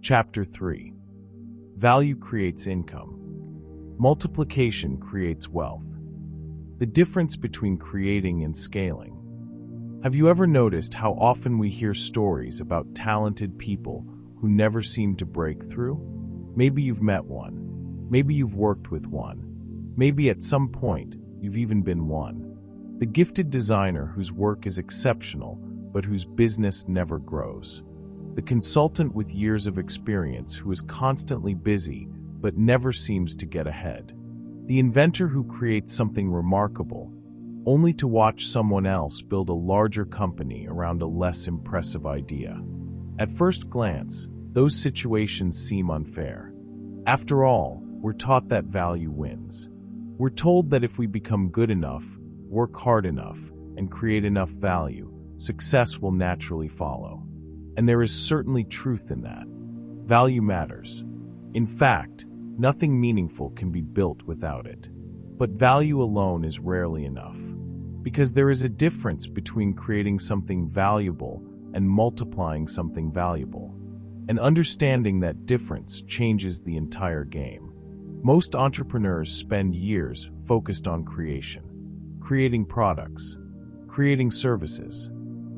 Chapter 3. Value creates income. Multiplication creates wealth. The difference between creating and scaling. Have you ever noticed how often we hear stories about talented people who never seem to break through? Maybe you've met one. Maybe you've worked with one. Maybe at some point, you've even been one. The gifted designer whose work is exceptional, but whose business never grows. The consultant with years of experience who is constantly busy, but never seems to get ahead. The inventor who creates something remarkable, only to watch someone else build a larger company around a less impressive idea. At first glance, those situations seem unfair. After all, we're taught that value wins. We're told that if we become good enough, work hard enough, and create enough value, success will naturally follow. And there is certainly truth in that. Value matters. In fact, nothing meaningful can be built without it. But value alone is rarely enough. Because there is a difference between creating something valuable and multiplying something valuable. And understanding that difference changes the entire game. Most entrepreneurs spend years focused on creation. Creating products, creating services,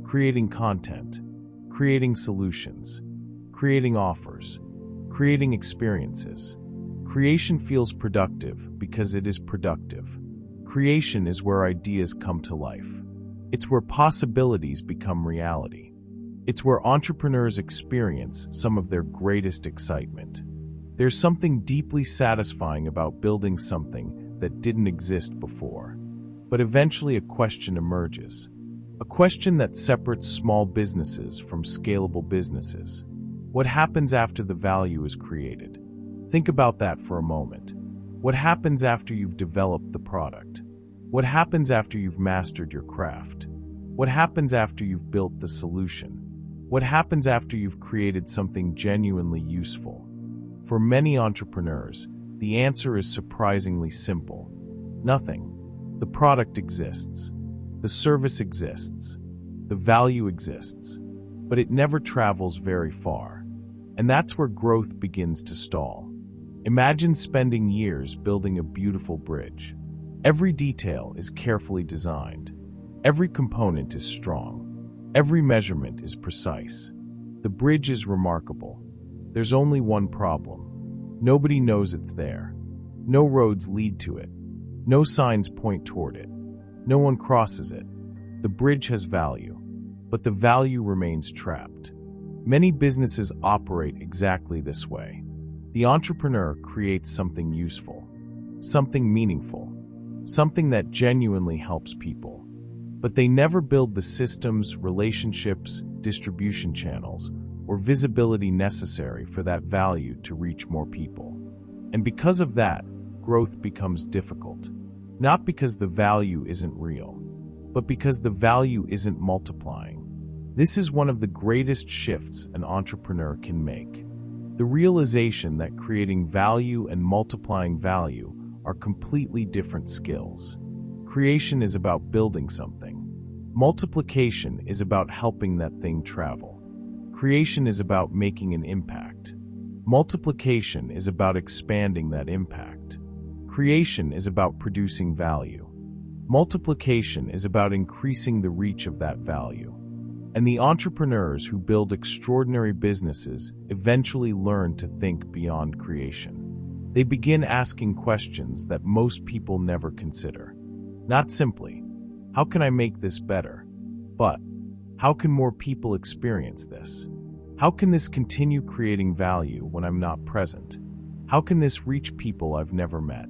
creating content, creating solutions, creating offers, creating experiences. Creation feels productive because it is productive. Creation is where ideas come to life. It's where possibilities become reality. It's where entrepreneurs experience some of their greatest excitement. There's something deeply satisfying about building something that didn't exist before. But eventually a question emerges. A question that separates small businesses from scalable businesses. What happens after the value is created? Think about that for a moment. What happens after you've developed the product? What happens after you've mastered your craft? What happens after you've built the solution? What happens after you've created something genuinely useful? For many entrepreneurs, the answer is surprisingly simple. Nothing. The product exists. The service exists. The value exists. But it never travels very far. And that's where growth begins to stall. Imagine spending years building a beautiful bridge. Every detail is carefully designed. Every component is strong. Every measurement is precise. The bridge is remarkable. There's only one problem. Nobody knows it's there. No roads lead to it. No signs point toward it. No one crosses it. The bridge has value, but the value remains trapped. Many businesses operate exactly this way. The entrepreneur creates something useful, something meaningful, something that genuinely helps people. But they never build the systems, relationships, distribution channels, or visibility necessary for that value to reach more people. And because of that, growth becomes difficult. Not because the value isn't real, but because the value isn't multiplying. This is one of the greatest shifts an entrepreneur can make. The realization that creating value and multiplying value are completely different skills. Creation is about building something. Multiplication is about helping that thing travel. Creation is about making an impact. Multiplication is about expanding that impact. Creation is about producing value. Multiplication is about increasing the reach of that value. And the entrepreneurs who build extraordinary businesses eventually learn to think beyond creation. They begin asking questions that most people never consider. Not simply, how can I make this better? But, how can more people experience this? How can this continue creating value when I'm not present? How can this reach people I've never met?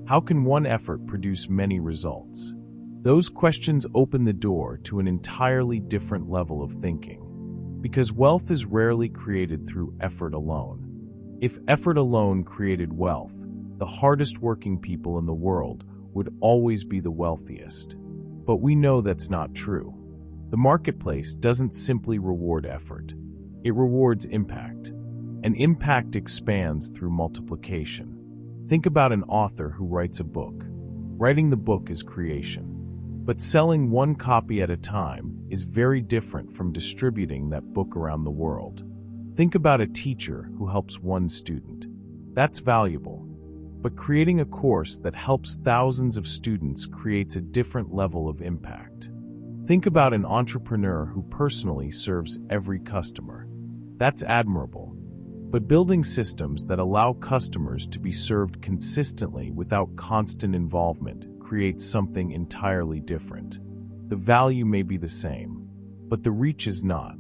How can one effort produce many results? Those questions open the door to an entirely different level of thinking. Because wealth is rarely created through effort alone. If effort alone created wealth, the hardest working people in the world would always be the wealthiest. But we know that's not true. The marketplace doesn't simply reward effort. It rewards impact. And impact expands through multiplication. Think about an author who writes a book. Writing the book is creation. But selling one copy at a time is very different from distributing that book around the world. Think about a teacher who helps one student. That's valuable. But creating a course that helps thousands of students creates a different level of impact. Think about an entrepreneur who personally serves every customer. That's admirable. But building systems that allow customers to be served consistently without constant involvement creates something entirely different. The value may be the same, but the reach is not.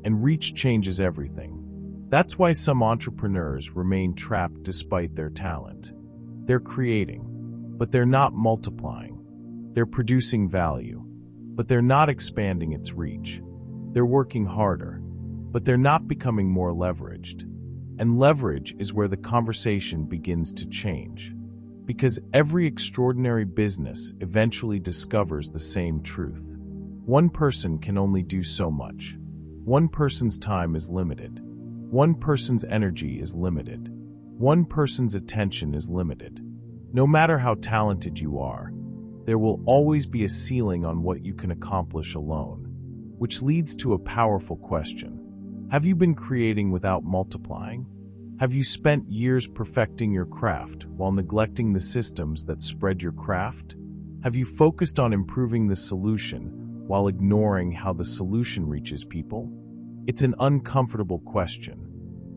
And reach changes everything. That's why some entrepreneurs remain trapped despite their talent. They're creating, but they're not multiplying. They're producing value, but they're not expanding its reach. They're working harder, but they're not becoming more leveraged. And leverage is where the conversation begins to change. Because every extraordinary business eventually discovers the same truth. One person can only do so much. One person's time is limited. One person's energy is limited. One person's attention is limited. No matter how talented you are, there will always be a ceiling on what you can accomplish alone. Which leads to a powerful question. Have you been creating without multiplying? Have you spent years perfecting your craft while neglecting the systems that spread your craft? Have you focused on improving the solution while ignoring how the solution reaches people? It's an uncomfortable question,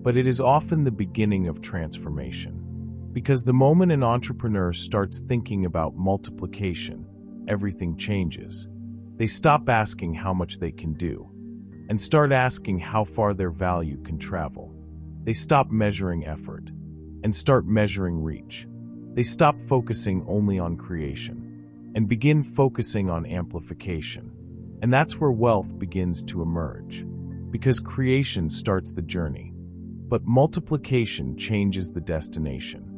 but it is often the beginning of transformation. Because the moment an entrepreneur starts thinking about multiplication, everything changes. They stop asking how much they can do, and start asking how far their value can travel. They stop measuring effort, and start measuring reach. They stop focusing only on creation, and begin focusing on amplification. And that's where wealth begins to emerge. Because creation starts the journey, but multiplication changes the destination.